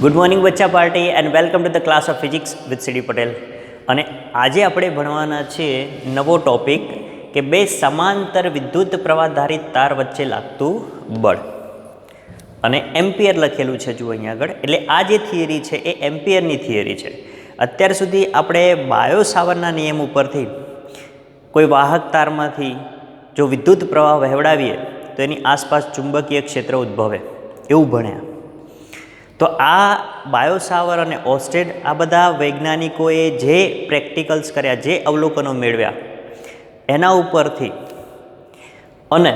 Good morning બચ્ચા party and welcome to the class of physics with C D Patel. અને આજે આપણે ભણવાના છીએ નવો ટોપિક કે બે સમાંતર વિદ્યુત પ્રવાહધારિત તાર વચ્ચે લાગતું બળ. અને એમ્પિયર લખેલું છે જુઓ અહીંયા આગળ. એટલે આ જે થિયરી છે એ એમ્પિયરની થિયરી છે. અત્યાર સુધી આપણે બાયો સાવરના નિયમ ઉપરથી કોઈ વાહક તારમાંથી જો વિદ્યુત પ્રવાહ વહેવડાવીએ તો એની આસપાસ ચુંબકીય ક્ષેત્ર ઉદ્ભવે એવું ભણ્યા. તો આ બાયોસાવર અને ઓસ્ટેડ આ બધા વૈજ્ઞાનિકોએ જે પ્રેક્ટિકલ્સ કર્યા, જે અવલોકનો મેળવ્યા એના ઉપરથી અને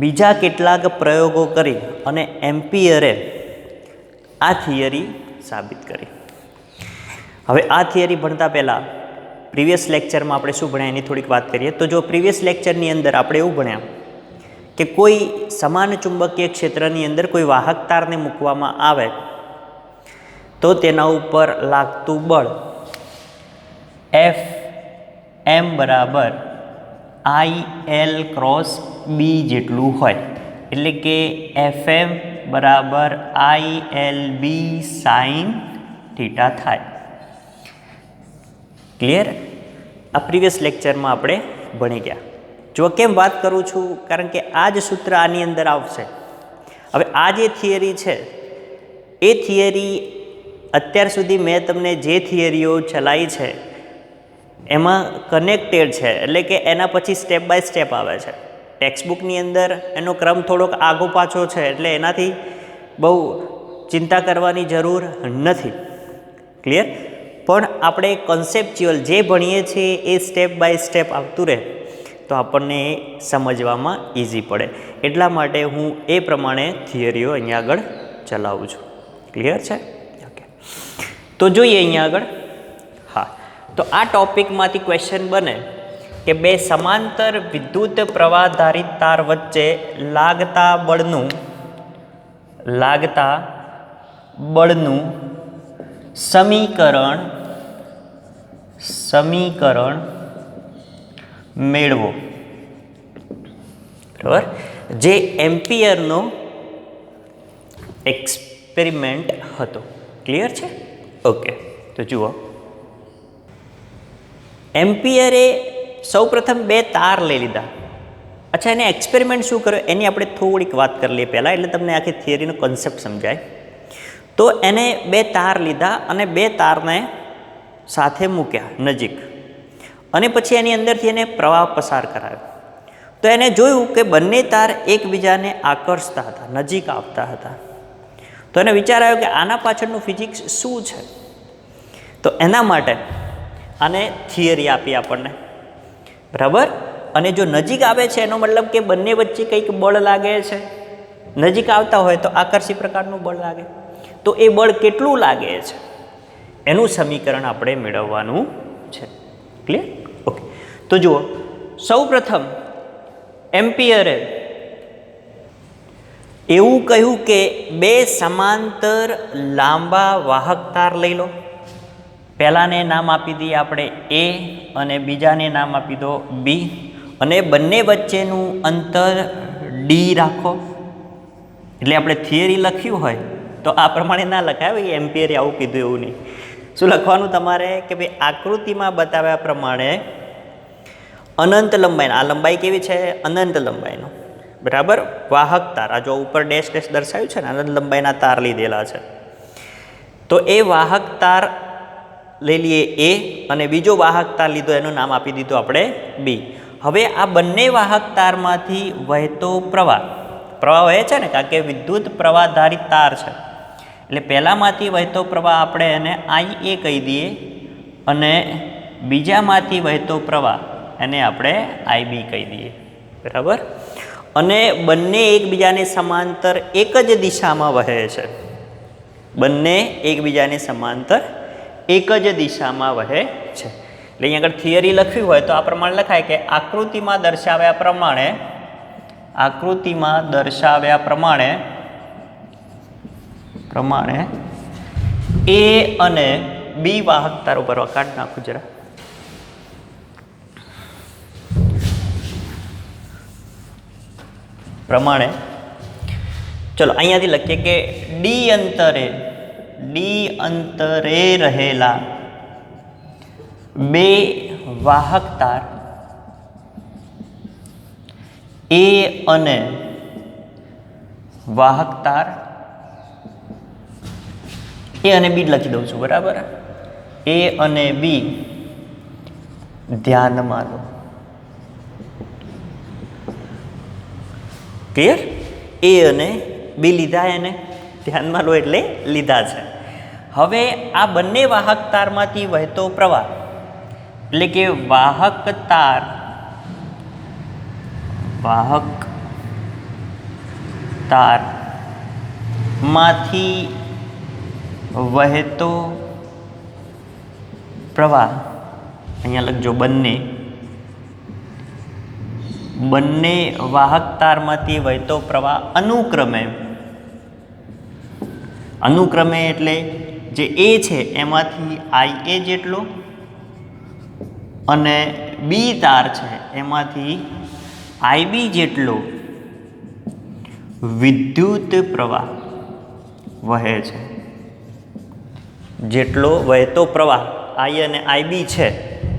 બીજા કેટલાક પ્રયોગો કરી અને એમ્પિયરે આ થિયરી સાબિત કરી. હવે આ થિયરી ભણતા પહેલાં પ્રીવિયસ લેક્ચરમાં આપણે શું ભણ્યા એની થોડીક વાત કરીએ. તો જો પ્રીવિયસ લેક્ચરની અંદર આપણે એવું ભણ્યા કે કોઈ સમાન ચુંબકીય ક્ષેત્રની અંદર કોઈ વાહક તારને મૂકવામાં આવે તો તેના ઉપર લાગતું બળ એફ એમ બરાબર IL ક્રોસ બી જેટલું હોય. એટલે કે એફ એમ બરાબર ILB સાઇન થીટા થાય. ક્લિયર? આ પ્રીવિયસ લેક્ચરમાં આપણે ભણી ગયા. જો કેમ વાત કરું છું, કારણ કે આ જ સૂત્ર આની અંદર આવશે. હવે આ જે થિયરી છે એ થિયરી અત્યાર સુધી મેં તમને જે થિયરીઓ ચલાવી છે એમાં કનેક્ટેડ છે. એટલે કે એના પછી સ્ટેપ બાય સ્ટેપ આવે છે. ટેક્સ્ટબુકની અંદર એનો ક્રમ થોડોક આગો પાછો છે, એટલે એનાથી બહુ ચિંતા કરવાની જરૂર નથી. ક્લિયર? પણ આપણે કોન્સેપ્ચ્યુઅલ જે ભણીએ છીએ એ સ્ટેપ બાય સ્ટેપ આવતું રહે તો આપણને એ સમજવામાં ઇઝી પડે. એટલા માટે હું એ પ્રમાણે થિયરીઓ અહીંયા આગળ ચલાવું છું. ક્લિયર છે? ઓકે, તો જોઈએ અહીંયા આગળ. હા, તો આ ટોપિકમાંથી ક્વેશ્ચન બને કે બે સમાંતર વિદ્યુત પ્રવાહધારિત તાર વચ્ચે લાગતા બળનું સમીકરણ મેળવો. બરાબર? જે એમ્પિયરનો એક્સપેરિમેન્ટ હતો. ક્લિયર છે? ઓકે, તો જુઓ, એમ્પિયરે સૌપ્રથમ બે તાર લઈ લીધા. અચ્છા, એને એક્સપેરિમેન્ટ શું કર્યો એની આપણે થોડીક વાત કરી લઈએ પહેલાં, એટલે તમને આખી થિયરીનો કોન્સેપ્ટ સમજાય. તો એને બે તાર લીધા અને બે તારને સાથે મૂક્યા નજીક, અને પછી એની અંદરથી એને પ્રવાહ પસાર કરાવ્યો. તો એને જોયું કે બંને તાર એકબીજાને આકર્ષતા હતા, નજીક આવતા હતા. તો એને વિચાર આવ્યો કે આના પાછળનું ફિઝિક્સ શું છે. તો એના માટે આને થિયરી આપી આપણને. બરાબર? અને જો નજીક આવે છે એનો મતલબ કે બંને વચ્ચે કંઈક બળ લાગે છે. નજીક આવતા હોય તો આકર્ષી પ્રકારનું બળ લાગે. તો એ બળ કેટલું લાગે છે એનું સમીકરણ આપણે મેળવવાનું છે. ક્લિયર? ઓકે, તો જુઓ, સૌપ્રથમ એમ્પિયરે એવું કહ્યું કે બે સમાંતર લાંબા વાહક તાર લઈ લો. પહેલાને નામ આપી દઈએ આપણે A અને બીજાને નામ આપી દો B, અને બંને વચ્ચેનું અંતર D રાખો. એટલે આપણે થિયરી લખ્યું હોય તો આ પ્રમાણે ના લખાય. ભાઈ એમ્પિયરે આવું કીધું એવું નહીં. શું લખવાનું તમારે કે ભાઈ આકૃતિમાં બતાવ્યા પ્રમાણે અનંત લંબાઈનો, આ લંબાઈ કેવી છે? અનંત લંબાઈનો. બરાબર? વાહક તાર, આ જો ઉપર ડેશ ડેશ દર્શાવ્યું છે ને, અનંત લંબાઈના તાર લીધેલા છે. તો એ વાહક તાર લઈ લઈએ A, અને બીજો વાહક તાર લીધો એનું નામ આપી દીધું આપણે B. હવે આ બંને વાહક તારમાંથી વહેતો પ્રવાહ વહે છે ને, કારણ કે વિદ્યુત પ્રવાહધારિત તાર છે. એટલે પહેલાંમાંથી વહેતો પ્રવાહ આપણે એને IA કહી દઈએ, અને બીજામાંથી વહેતો પ્રવાહ એને આપણે IB કહી દઈએ. બરાબર? અને બંને એકબીજાને સમાંતર એક જ દિશામાં વહે છે. બંને એકબીજાને સમાંતર એક જ દિશામાં વહે છે. એટલે અહીંયા આગળ થિયરી લખવી હોય તો આ પ્રમાણે લખાય કે આકૃતિમાં દર્શાવ્યા પ્રમાણે A અને B વાહક તાર ઉપર કાઢી નાખું જરા. પ્રમાણે ચલો અહીંયાથી લખીએ કે ડી અંતરે ડી અંતરે રહેલા બે વાહક તાર એ અને વાહક તાર એ અને બી લખી દઉં છું, બરાબર. એ અને બી ધ્યાનમાં લો. ક્લિયર? એ અને બી લીધા, એને ધ્યાનમાં લો એટલે લીધા છે. હવે આ બંને વાહક તારમાંથી વહેતો પ્રવાહ એટલે કે વાહક તાર માંથી વહેતો પ્રવાહ, અહીંયા લખજો બંને વાહક તારમાંથી વહેતો પ્રવાહ અનુક્રમે એટલે જે એ છે એમાંથી IA જેટલો અને બી તાર છે એમાંથી IB જેટલો વિદ્યુત પ્રવાહ વહે છે. જેટલો વહેતો પ્રવાહ I અને IB છે,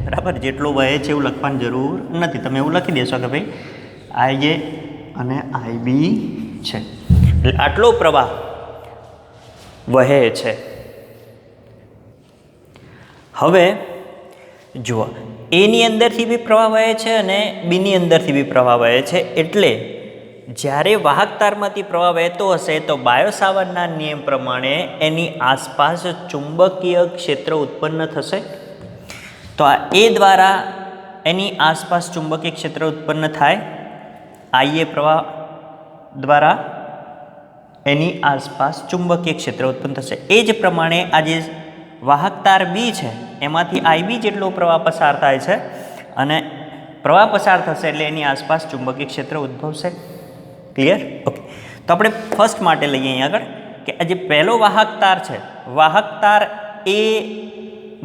બરાબર, જેટલો વહે છે એવું લખવાની જરૂર નથી. તમે એવું લખી દેશો કે ભાઈ IA અને IB છે એટલે આટલો પ્રવાહ વહે છે. હવે જુઓ, એની અંદરથી બી પ્રવાહ વહે છે અને બીની અંદરથી બી પ્રવાહ વહે છે. એટલે જ્યારે વાહક તારમાંથી પ્રવાહ વહેતો હશે તો બાયો સાવર્ટના નિયમ પ્રમાણે એની આસપાસ ચુંબકીય ક્ષેત્ર ઉત્પન્ન થશે. તો આ એ દ્વારા એની આસપાસ ચુંબકીય ક્ષેત્ર ઉત્પન્ન થાય. IA પ્રવાહ દ્વારા એની આસપાસ ચુંબકીય ક્ષેત્ર ઉત્પન્ન થશે. એ જ પ્રમાણે આ જે વાહક તાર બી છે એમાંથી IB જેટલો પ્રવાહ પસાર થાય છે અને પ્રવાહ પસાર થશે એટલે એની આસપાસ ચુંબકીય ક્ષેત્ર ઉદ્ભવશે. ક્લિયર? ઓકે. તો આપણે ફર્સ્ટ માટે લઈએ અહીંયા આગળ કે આ જે પહેલો વાહક તાર છે, વાહક તાર એ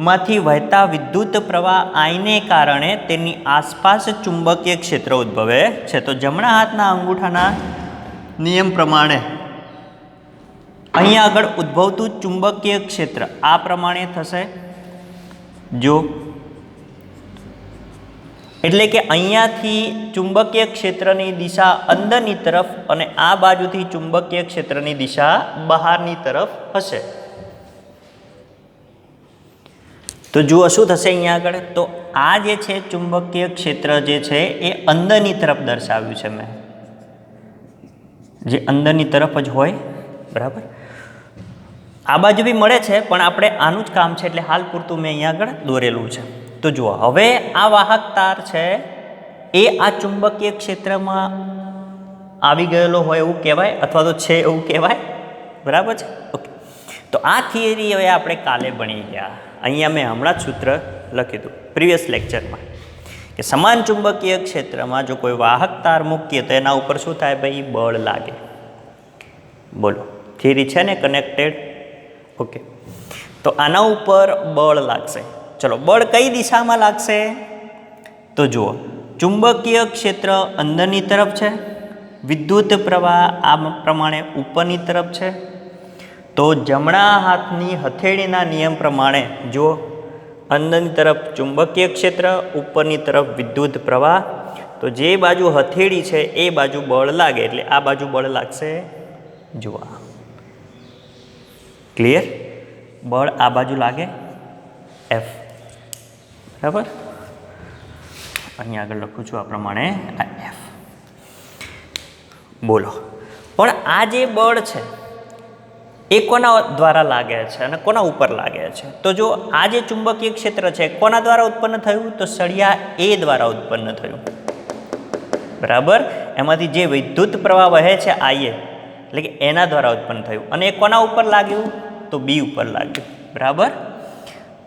માંથી વહેતા વિદ્યુત પ્રવાહ આઈને કારણે તેની આસપાસ ચુંબકીય ક્ષેત્ર ઉદ્ભવે છે. તો જમણા હાથના અંગૂઠાના નિયમ પ્રમાણે અહીંયા આગળ ઉદ્ભવતું ચુંબકીય ક્ષેત્ર આ પ્રમાણે થશે. જો એટલે કે અહીંયાથી ચુંબકીય ક્ષેત્રની દિશા અંદરની તરફ અને આ બાજુથી ચુંબકીય ક્ષેત્રની દિશા બહારની તરફ હશે. તો જુઓ શું થશે અહીંયા આગળ. તો આ જે છે ચુંબકીય ક્ષેત્ર જે છે એ અંદરની તરફ દર્શાવ્યું છે મેં, જે અંદરની તરફ જ હોય, બરાબર. આ બાજુ બી મળે છે પણ આપણે આનું જ કામ છે એટલે હાલ પૂરતું મેં અહીંયા આગળ દોરેલું છે. તો જુઓ, હવે આ વાહક તાર છે એ આ ચુંબકીય ક્ષેત્રમાં આવી ગયેલો હોય એવું કહેવાય અથવા તો છે એવું કહેવાય, બરાબર છે. ઓકે. તો આ થિયરી હવે આપણે કાલે ભણી ગયા. અહીંયા મેં હમણાં જ સૂત્ર લખ્યું હતું પ્રીવિયસ લેક્ચરમાં કે સમાન ચુંબકીય ક્ષેત્રમાં જો કોઈ વાહક તાર મૂકીએ તો એના ઉપર શું થાય ભાઈ? બળ લાગે. બોલો, થિયરી છે ને કનેક્ટેડ? ઓકે. તો આના ઉપર બળ લાગશે. ચલો, બળ કઈ દિશામાં લાગશે? તો જુઓ, ચુંબકીય ક્ષેત્ર અંદરની તરફ છે, વિદ્યુત પ્રવાહ આ પ્રમાણે ઉપરની તરફ છે. તો જમણા હાથની હથેળીના નિયમ પ્રમાણે જુઓ, અંદરની તરફ ચુંબકીય ક્ષેત્ર, ઉપરની તરફ વિદ્યુત પ્રવાહ. તો જે બાજુ હથેળી છે એ બાજુ બળ લાગે એટલે આ બાજુ બળ લાગશે. જુઓ, ક્લિયર? બળ આ બાજુ લાગે F, બરાબર. અહીંયા આગળ લખું છું આ પ્રમાણે F. બોલો, પણ આ જે બળ છે એ કોના દ્વારા લાગે છે અને કોના ઉપર લાગે છે? તો જો આ જે ચુંબકીય ક્ષેત્ર છે કોના દ્વારા ઉત્પન્ન થયું? તો સળિયા A દ્વારા ઉત્પન્ન થયું, બરાબર. એમાંથી જે વિદ્યુત પ્રવાહ વહે છે IA એટલે કે એના દ્વારા ઉત્પન્ન થયું અને એ કોના ઉપર લાગ્યું? તો B ઉપર લાગ્યું, બરાબર.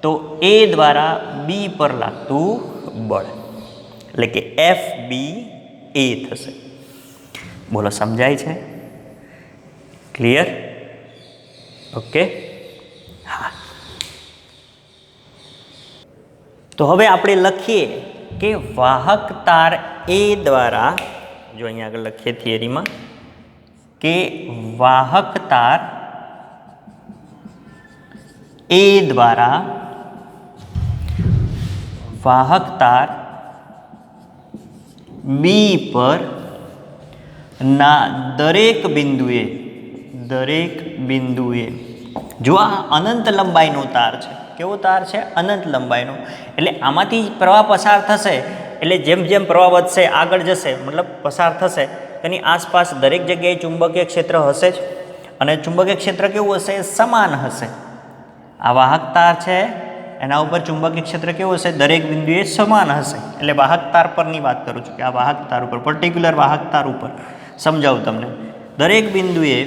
તો A દ્વારા B પર લાગતું બળ એટલે કે FBA થશે. બોલો, સમજાય છે? ક્લિયર? ઓકે. હા, તો હવે આપણે લખીએ કે વાહક તાર A દ્વારા, જો અહીંયા આગળ લખીએ થિયરીમાં કે વાહક તાર એ દ્વારા વાહક તાર બી પર ના દરેક બિંદુએ જો આ અનંત લંબાઈનો તાર છે, કેવો તાર છે? અનંત લંબાઈનો. એટલે આમાંથી પ્રવાહ પસાર થશે, એટલે જેમ જેમ પ્રવાહ વધશે આગળ જશે, મતલબ પસાર થશે, તેની આસપાસ દરેક જગ્યાએ ચુંબકીય ક્ષેત્ર હશે જ. અને ચુંબકીય ક્ષેત્ર કેવું હશે? સમાન હશે. આ વાહક તાર છે, એના ઉપર ચુંબકીય ક્ષેત્ર કેવું હશે? દરેક બિંદુએ સમાન હશે. એટલે વાહક તાર પરની વાત કરું છું કે આ વાહક તાર ઉપર, પર્ટિક્યુલર વાહક તાર ઉપર સમજાવું તમને. દરેક બિંદુએ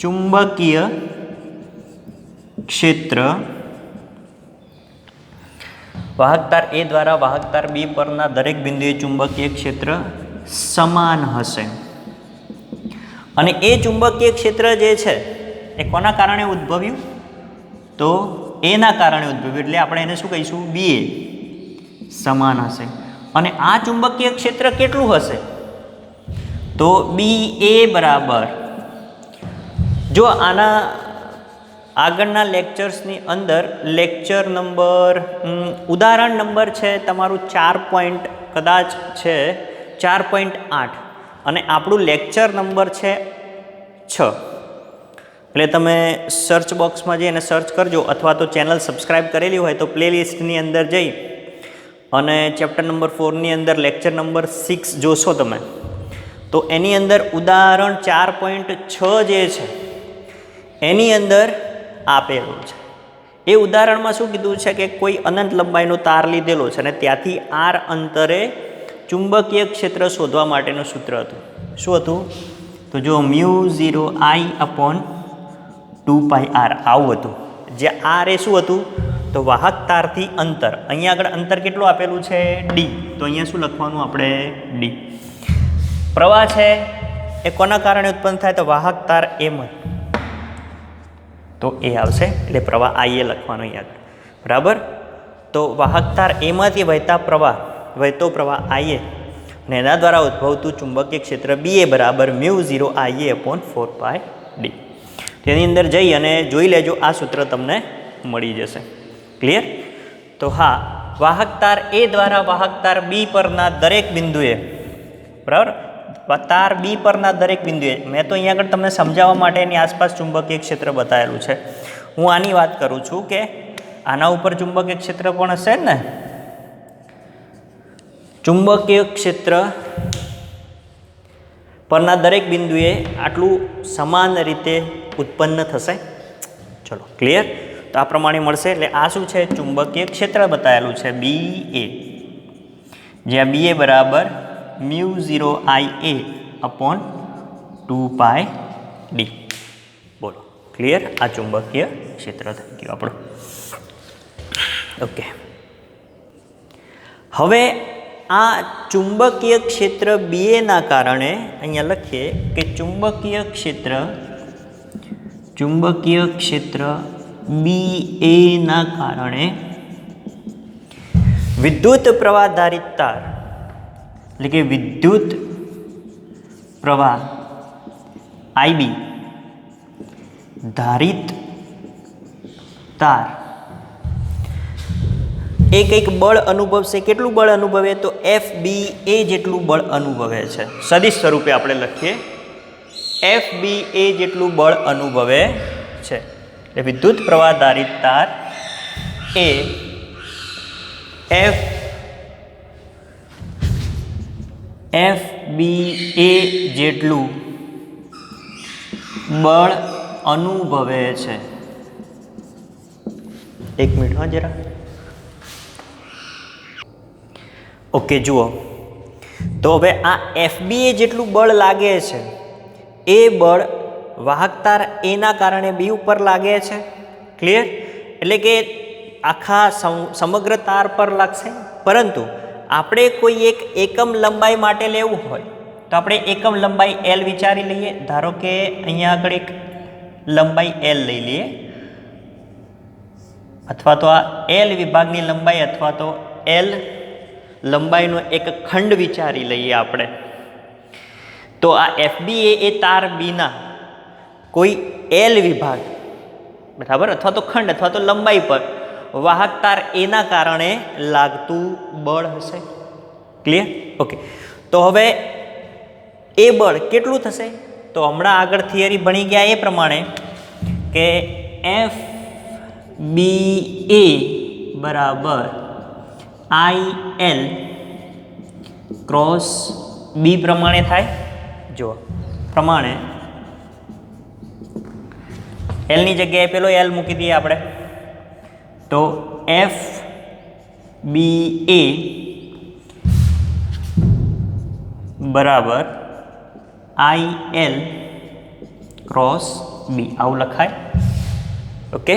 ચુંબકીય ક્ષેત્ર વાહક તાર એ દ્વારા વાહક તાર બી પરના દરેક બિંદુએ ચુંબકીય ક્ષેત્ર સમાન હશે. અને એ ચુંબકીય ક્ષેત્ર જે છે એ કોના કારણે ઉદ્ભવ્યું? તો એના કારણે ઉદ્ભવ્યું. એટલે આપણે એને શું કહીશું? બી એ સમાન હશે. અને આ ચુંબકીય ક્ષેત્ર કેટલું હશે? તો બી એ બરાબર, જો આના આગળના લેક્ચર્સની અંદર લેક્ચર નંબર ઉદાહરણ નંબર છે તમારું 4. કદાચ છે 4.8 અને આપણું લેક્ચર નંબર છે 6. એટલે તમે સર્ચ બોક્સમાં જઈને સર્ચ કરજો, અથવા તો ચેનલ સબસ્ક્રાઈબ કરેલી હોય તો પ્લેલિસ્ટની અંદર જઈ અને ચેપ્ટર નંબર 4ની અંદર લેક્ચર નંબર 6 જોશો તમે, તો એની અંદર ઉદાહરણ 4.6 જે છે એની અંદર આપેલું છે. એ ઉદાહરણમાં શું કીધું છે કે કોઈ અનંત લંબાઈનો તાર લીધેલો છે અને ત્યાંથી આર અંતરે ચુંબકીય ક્ષેત્ર શોધવા માટેનું સૂત્ર હતું. શું હતું? તો જો μ0I/2πr આવું હતું. જે આર એ શું હતું? તો વાહક તારથી અંતર. અહીંયા આગળ અંતર કેટલું આપેલું છે? ડી. તો અહીંયા શું લખવાનું આપણે? ડી. પ્રવાહ છે એ કોના કારણે ઉત્પન્ન થાય? તો વાહક તાર એમાં, તો એ આવશે. એટલે પ્રવાહ આઈએ લખવાનો અહીંયા આગળ. બરાબર. તો વાહક તાર એમાંથી વહેતો પ્રવાહ આઈએ અને એના દ્વારા ઉદ્ભવતું ચુંબકીય ક્ષેત્ર બી એ બરાબર μ0Ia/4πd. તેની અંદર જઈ અને જોઈ લેજો, આ સૂત્ર તમને મળી જશે. ક્લિયર? તો હા, વાહક તાર એ દ્વારા વાહક તાર બી પરના દરેક બિંદુએ, બરાબર, તાર બી પરના દરેક બિંદુએ, મેં તો અહીંયા આગળ તમને સમજાવવા માટે એની આસપાસ ચુંબકીય ક્ષેત્ર બતાવેલું છે. હું આની વાત કરું છું કે આના ઉપર ચુંબકીય ક્ષેત્ર પણ હશે ને. ચુંબકીય ક્ષેત્ર પરના દરેક બિંદુએ આટલું સમાન રીતે ઉત્પન્ન થશે. ચલો, ક્લિયર? તો આ પ્રમાણે મળશે. એટલે આ શું છે? ચુંબકીય ક્ષેત્ર બતાવેલું છે બી એ, જ્યાં બી એ બરાબર μ0Ia/2πd. બોલો, ક્લિયર? આ ચુંબકીય ક્ષેત્ર થઈ ગયું આપણું. ઓકે, હવે આ ચુંબકીય ક્ષેત્ર બી એના કારણે અહીંયા લખીએ કે ચુંબકીય ક્ષેત્ર બી એના કારણે વિદ્યુત પ્રવાહ ધારિત તાર, એટલે કે વિદ્યુત પ્રવાહ આઈબી ધારિત તાર એ કંઈક બળ અનુભવશે. કેટલું બળ અનુભવે? તો FBA જેટલું બળ અનુભવે છે. સદિશ સ્વરૂપે આપણે લખીએ FBA જેટલું બળ અનુભવે છે. એટલે વિદ્યુત પ્રવાહ ધારિત તાર એ FBA જેટલું બળ અનુભવે છે. એક મિનિટ હા જરા. ઓકે, જુઓ તો હવે આ FBA જેટલું બળ લાગે છે એ બળ વાહક તાર એના કારણે બી ઉપર લાગે છે. ક્લિયર? એટલે કે આખા સમગ્ર તાર પર લાગશે. પરંતુ આપણે કોઈ એક એકમ લંબાઈ માટે લેવું હોય તો આપણે એકમ લંબાઈ L વિચારી લઈએ. ધારો કે અહીંયા આગળ એક લંબાઈ L લઈ લઈએ, અથવા તો આ L વિભાગની લંબાઈ અથવા તો L લંબાઈનો એક ખંડ વિચારી લઈએ આપણે. તો આ FBA એ તાર બીના કોઈ L વિભાગ બરાબર, અથવા તો ખંડ અથવા તો લંબાઈ પર વાહક તાર એના કારણે લાગતું બળ હશે. ક્લિયર? ઓકે. તો હવે એ બળ કેટલું થશે? તો હમણાં આગળ થિયરી ભણી ગયા એ પ્રમાણે કે એફ બી એ બરાબર આઈ એલ ક્રોસ બી પ્રમાણે થાય. જો પ્રમાણે એલની જગ્યાએ પેલો એલ મૂકી દઈએ આપણે. તો એફ બી એ બરાબર આઈ એલ ક્રોસ બી આવું લખાય. ઓકે.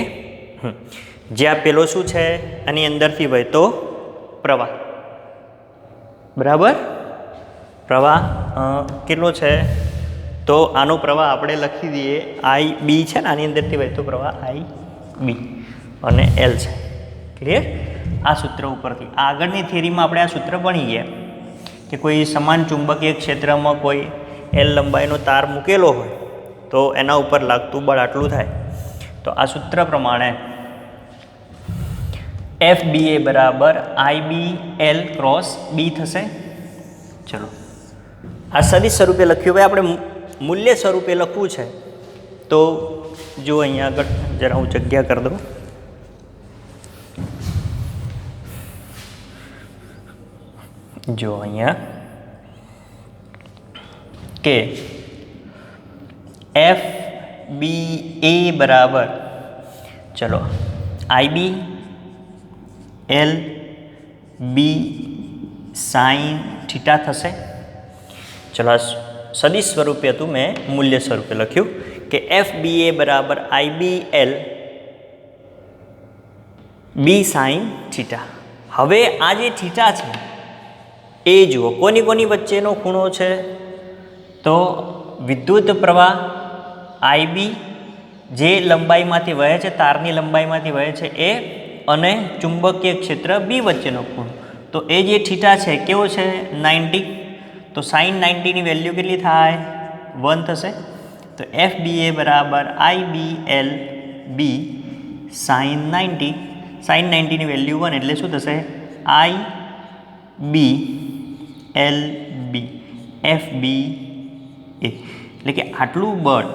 જ્યાં પેલો શું છે, આની અંદરથી વહેતો પ્રવાહ. બરાબર, પ્રવાહ કેટલો છે? તો આનો પ્રવાહ આપણે લખી દઈએ આઈ બી છે ને, આની અંદરથી વહેતો પ્રવાહ આઈ બી અને એલ છે. ક્લિયર? આ સૂત્ર ઉપરથી આગળની થિયરીમાં આપણે આ સૂત્ર ભણી ગયા કે કોઈ સમાન ચુંબકીય ક્ષેત્રમાં કોઈ એલ લંબાઈનો તાર મૂકેલો હોય તો એના ઉપર લાગતું બળ આટલું થાય. તો આ સૂત્ર પ્રમાણે એફ બી એ બરાબર આઈ બી એલ ક્રોસ બી થશે. ચલો, આ સદિશ સ્વરૂપે લખ્યું. ભાઈ આપણે મૂલ્ય સ્વરૂપે લખવું છે તો જો અહીંયા આગળ જરા હું જગ્યા કરી દઉં. જો અહીંયા કે એફ બી એ બરાબર, ચલો, I B L B sine theta થશે. ચલો, સદિશ સ્વરૂપે હતું, મેં મૂલ્ય સ્વરૂપે લખ્યું કે એફ બી એ બરાબર I B L B sine theta. હવે આ જે થીટા છે એ જુઓ કોની કોની વચ્ચેનો ખૂણો છે? તો વિદ્યુત પ્રવાહ આઈ બી જે લંબાઈમાંથી વહે છે, તારની લંબાઈમાંથી વહે છે એ, અને ચુંબકીય ક્ષેત્ર બી વચ્ચેનો ખૂણો. તો એ જે થીટા છે કેવો છે? 90. તો સાઈન 90ની વેલ્યુ કેટલી થાય? 1 થશે. તો એફ બી એ બરાબર I B L B sine 90. Sine 90ની વેલ્યુ 1 એટલે શું થશે? I B L B F B A. એટલે કે આટલું બળ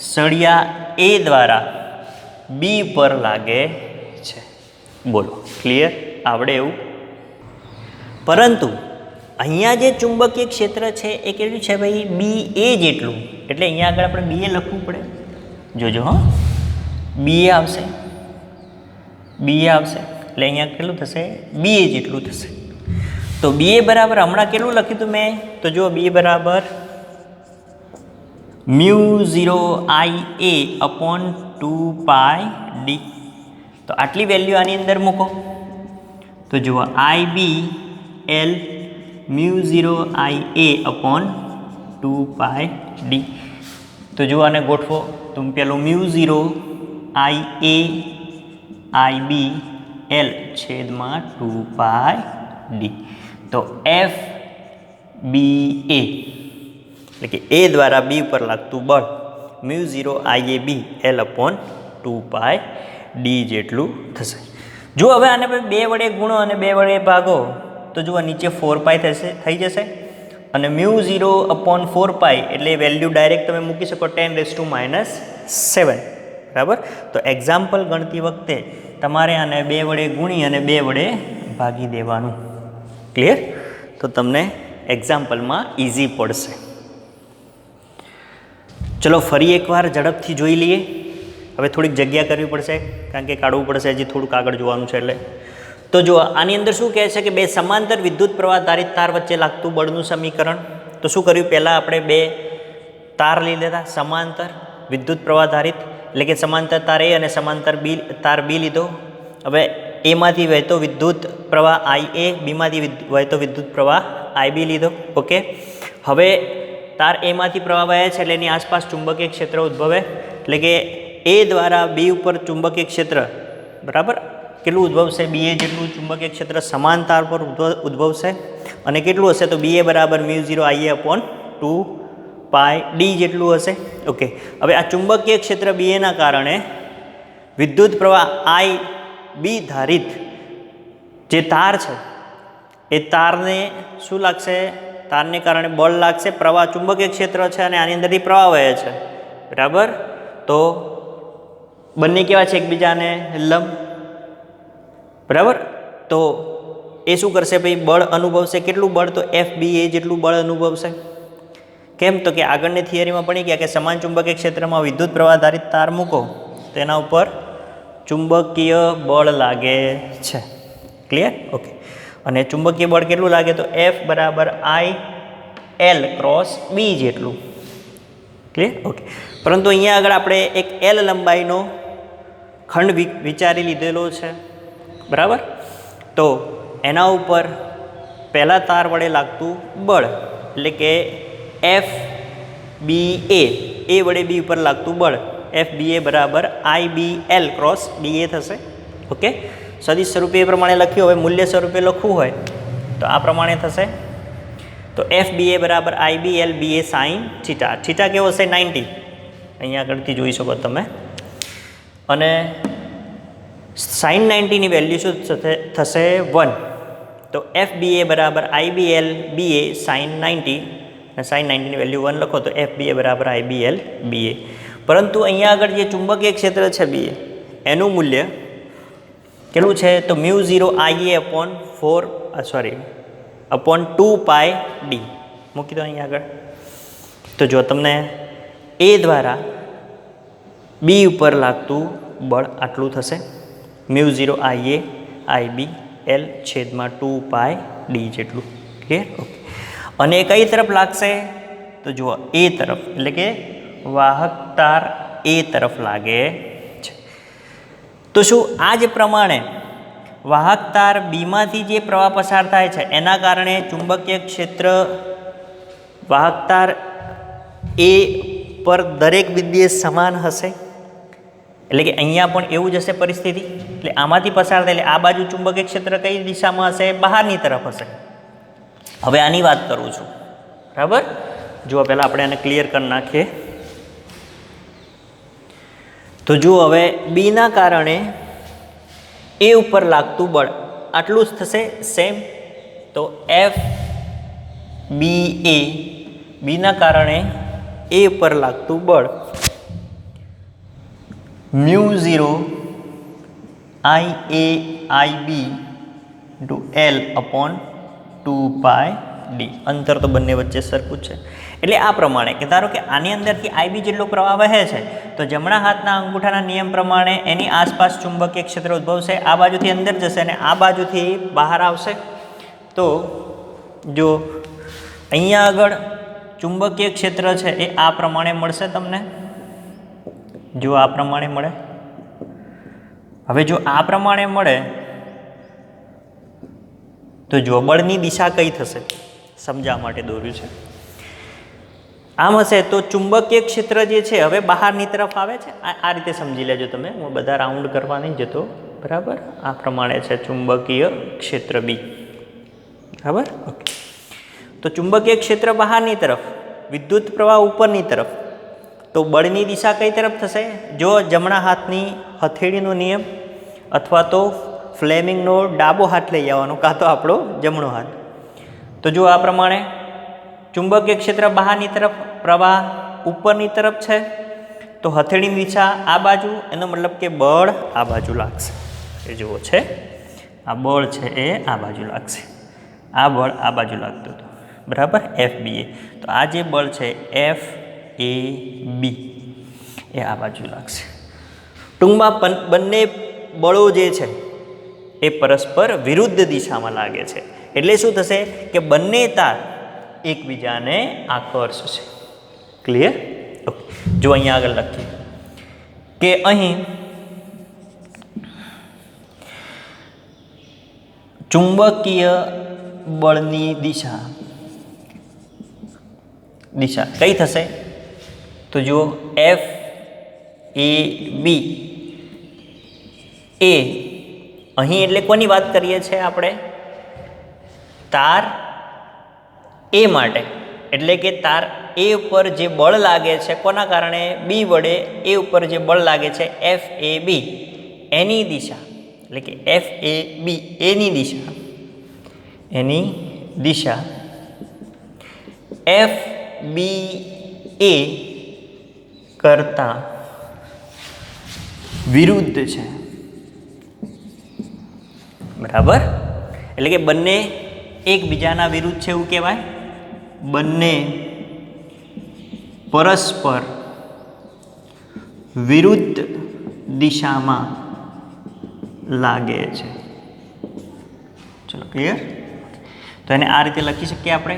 સળિયા એ દ્વારા બી પર લાગે છે. બોલો, ક્લિયર? આવડે એવું? પરંતુ અહીંયા જે ચુંબકીય ક્ષેત્ર છે એ કેટલું છે ભાઈ? બી એ જેટલું. એટલે અહીંયા આગળ આપણે બી એ લખવું પડે. જોજો હા, બી એ આવશે, બી એ આવશે. એટલે અહીંયા કેટલું થશે? બી એ જેટલું થશે. તો બી એ બરાબર હમણાં કેટલું લખ્યું હતું મેં? તો જો બી બરાબર mu 0 I A upon 2 pi D. તો આટલી વેલ્યુ આની અંદર મૂકો. તો જુઓ આઈ B L mu 0 I A upon 2 pi D. તો જુઓ આને ગોઠવો. તો પેલું mu 0 I A I B L છેદમાં 2 પાઈ ડી. તો એફ બી એ એટલે કે એ દ્વારા બી પર લાગતું બળ mu 0 I A B L upon 2 pi D જેટલું થશે. જો હવે આને 2 વડે ગુણો અને 2 વડે ભાગો તો જુઓ નીચે 4 પાઈ થઈ જશે. અને મ્યુ 0 અપોન 4 પાઈ એટલે વેલ્યુ ડાયરેક્ટ તમે મૂકી શકો 10⁻⁷. બરાબર? તો એક્ઝામ્પલ ગણતી વખતે તમારે આને 2 વડે ગુણી અને 2 વડે ભાગી દેવાનું. ક્લિયર? તો તમને એક્ઝામ્પલમાં ઇઝી પડશે. ચલો ફરી એકવાર ઝડપથી જોઈ લઈએ. હવે થોડીક જગ્યા કરવી પડશે કારણ કે કાઢવું પડશે, હજી થોડુંક આગળ જોવાનું છે એટલે. તો જો આની અંદર શું કહે છે કે 2 સમાંતર વિદ્યુત પ્રવાહ ધારિત તાર વચ્ચે લાગતું બળનું સમીકરણ. તો શું કર્યું? પહેલાં આપણે 2 તાર લઈ લીધા સમાંતર વિદ્યુત પ્રવાહ ધારિત, એટલે કે સમાંતર તાર એ અને સમાંતર બી તાર બી લીધો. હવે એમાંથી વહેતો વિદ્યુત પ્રવાહ આઈ એ, બીમાંથી વહેતો વિદ્યુત પ્રવાહ આઈ બી લીધો. ઓકે. હવે તાર એમાંથી પ્રવાહ વહે છે એટલે એની આસપાસ ચુંબકીય ક્ષેત્ર ઉદ્ભવે. એટલે કે એ દ્વારા બી ઉપર ચુંબકીય ક્ષેત્ર બરાબર કેટલું ઉદ્ભવશે? બી એ જેટલું ચુંબકીય ક્ષેત્ર સમાન તાર પર ઉદ્ભવશે. અને કેટલું હશે? તો બી એ બરાબર mu 0 I A upon 2 pi D જેટલું હશે. ઓકે. હવે આ ચુંબકીય ક્ષેત્ર બી એના કારણે વિદ્યુત પ્રવાહ આઈ બી ધારિત જે તાર છે એ તારને શું લાગશે? તારને કારણે બળ લાગશે, પ્રવાહ ચુંબકીય ક્ષેત્ર છે અને આની અંદરથી પ્રવાહ વહે છે, બરાબર? તો બંને કેવા છે? એકબીજાને લંબ, બરાબર? તો એ શું કરશે ભાઈ? બળ અનુભવશે. કેટલું બળ? તો એફ બી એ જેટલું બળ અનુભવશે. કેમ? તો કે આગળની થિયરીમાં ભણી ગયા કે સમાન ચુંબકીય ક્ષેત્રમાં વિદ્યુત પ્રવાહ ધારિત તાર મૂકો, તેના ઉપર ચુંબકીય બળ લાગે છે. ક્લિયર? ઓકે. અને ચુંબકીય બળ કેટલું લાગે? તો એફ બરાબર આઈ એલ ક્રોસ બી જેટલું. ક્લિયર? ઓકે. પરંતુ અહીંયા આગળ આપણે એક એલ લંબાઈનો ખંડ વિચારી લીધેલો છે, બરાબર? તો એના ઉપર પહેલા તાર વડે લાગતું બળ એટલે કે એફ બી એ વડે બી ઉપર લાગતું બળ એફ બી એ બરાબર આઈ બી એલ ક્રોસ બી એ થશે. ઓકે. સદિશ સ્વરૂપે એ પ્રમાણે લખ્યું. હવે મૂલ્ય સ્વરૂપે લખવું હોય તો આ પ્રમાણે થશે. તો એફ બી એ બરાબર I B L B A sine theta. Theta કેવો હશે? 90. અહીંયા આગળથી જોઈ શકો તમે. અને સાઇન 90ની વેલ્યુ શું થશે? 1. તો એફ બી એ બરાબર I B L B A sign 90, અને સાઇન 90ની વેલ્યુ 1 લખો તો એફ બી એ બરાબર આઈ બી એલ બી એ. પરંતુ અહીંયા આગળ જે ચુંબકીય ક્ષેત્ર છે બી એ, એનું મૂલ્ય કેટલું છે? તો mu 0 I A upon 2 pi D મૂકી દો અહીંયા આગળ. તો જો તમને એ દ્વારા બી ઉપર લાગતું બળ આટલું થશે, mu 0 I A I B L છેદમાં 2 પાય ડી જેટલું. ક્લિયર? ઓકે. અને કઈ તરફ લાગશે? તો જુઓ એ તરફ, એટલે કે વાહક તાર એ તરફ લાગે છે. તો શું આ જ પ્રમાણે વાહક તાર બીમાંથી જે પ્રવાહ પસાર થાય છે એના કારણે ચુંબકીય ક્ષેત્ર વાહક તાર એ પર દરેક બિંદુએ સમાન હશે? એટલે કે અહીંયા પણ એવું જ હશે પરિસ્થિતિ. એટલે આમાંથી પસાર થાય એટલે આ બાજુ ચુંબકીય ક્ષેત્ર કઈ દિશામાં હશે? બહારની તરફ હશે. હવે આની વાત કરું છું, બરાબર? જુઓ પહેલાં આપણે આને ક્લિયર કરી નાખીએ. તો જુઓ હવે બીના કારણે એ ઉપર લાગતું બળ આટલું જ થશે સેમ. તો એફ બી એ બીના કારણે એ ઉપર લાગતું બળ mu 0 I A I B into L upon 2 pi D. અંતર તો બંને વચ્ચે સરખું જ છે. એટલે આ પ્રમાણે કે ધારો કે આની અંદરથી આઈ બી જેટલો પ્રવાહ વહે છે તો જમણા હાથના અંગૂઠાના નિયમ પ્રમાણે એની આસપાસ ચુંબકીય ક્ષેત્ર ઉદ્ભવશે. આ બાજુથી અંદર જશે અને આ બાજુથી બહાર આવશે. તો જો અહીંયા આગળ ચુંબકીય ક્ષેત્ર છે એ આ પ્રમાણે મળશે તમને. જો આ પ્રમાણે મળે. હવે જો આ પ્રમાણે મળે તો જો બળની દિશા કઈ થશે સમજાવવા માટે દોર્યું છે. આમ હશે તો ચુંબકીય ક્ષેત્ર જે છે હવે બહારની તરફ આવે છે. આ રીતે સમજી લેજો તમે, હું બધા રાઉન્ડ કરવા નહીં જતો, બરાબર? આ પ્રમાણે છે ચુંબકીય ક્ષેત્ર બી, બરાબર? ઓકે. તો ચુંબકીય ક્ષેત્ર બહારની તરફ, વિદ્યુત પ્રવાહ ઉપરની તરફ. તો બળની દિશા કઈ તરફ થશે? જો જમણા હાથની હથેળીનો નિયમ અથવા તો ફ્લેમિંગનો ડાબો હાથ લઈ આવવાનો, કાં તો આપણો જમણો હાથ. તો જો આ પ્રમાણે ચુંબકીય ક્ષેત્ર બહારની તરફ, પ્રવાહ ઉપરની તરફ છે. તો હથેળીની દિશા આ બાજુ, એનો મતલબ કે બળ આ બાજુ લાગશે. એ જુઓ છે, આ બળ છે એ આ બાજુ લાગશે, આ બળ આ બાજુ લાગતું હતું, બરાબર? એફ બી એ. તો આ જે બળ છે એફ એ બી એ આ બાજુ લાગશે. ટૂંકમાં બંને બળો જે છે એ પરસ્પર વિરુદ્ધ દિશામાં લાગે છે. એટલે શું થશે કે બંને તાર એકબીજાને આકર્ષશે. ક્લિયર? ઓકે. જો અહીંયા આગળ લખીએ કે અહીં ચુંબકીય બળની દિશા કઈ થશે? તો જુઓ એફ એ બી એ અહીં એટલે કોની વાત કરીએ છીએ આપણે? તાર એ માટે. એટલે કે તાર એ ઉપર જે બળ લાગે છે કોના કારણે? બી વડે. એ ઉપર જે બળ લાગે છે એફ એ બી એની દિશા એટલે કે F A B any Disha F B એ કરતાં વિરુદ્ધ છે, બરાબર. એટલે કે બંને એકબીજાના વિરુદ્ધ છે એવું કહેવાય. બંને પરસ્પર વિરુદ્ધ દિશામાં લાગે છે. ચલો ક્લિયર. તો એને આ રીતે લખી શકીએ આપણે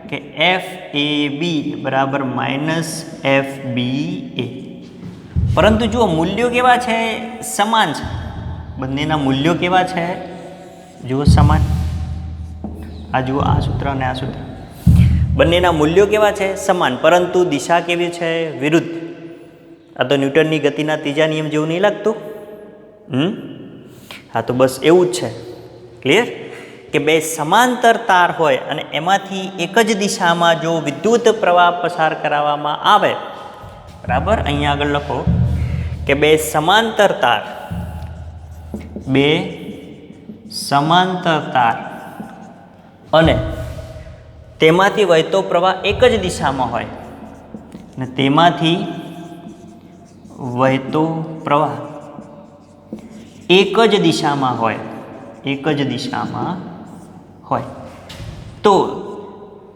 કે એફ એ બી બરાબર માઇનસ એફ બી એ. પરંતુ જુઓ મૂલ્યો કેવા છે? સમાન છે. બંનેના મૂલ્યો કેવા છે? જુઓ સમાન. આ જુઓ આ સૂત્ર અને આ સૂત્ર, બંનેના મૂલ્યો કેવા છે? સમાન. પરંતુ દિશા કેવી છે? વિરુદ્ધ. આ તો ન્યૂટનની ગતિના ત્રીજા નિયમ જેવું નહીં લાગતું? હા, તો બસ એવું જ છે. ક્લિયર. કે બે સમાંતર તાર હોય અને એમાંથી એક જ દિશામાં જો વિદ્યુત પ્રવાહ પસાર કરાવવામાં આવે, બરાબર. અહીંયા આગળ લખો કે બે સમાંતર તાર અને તેમાંથી વહેતો પ્રવાહ એક જ દિશામાં હોય અને તેમાંથી વહેતો પ્રવાહ એક જ દિશામાં હોય તો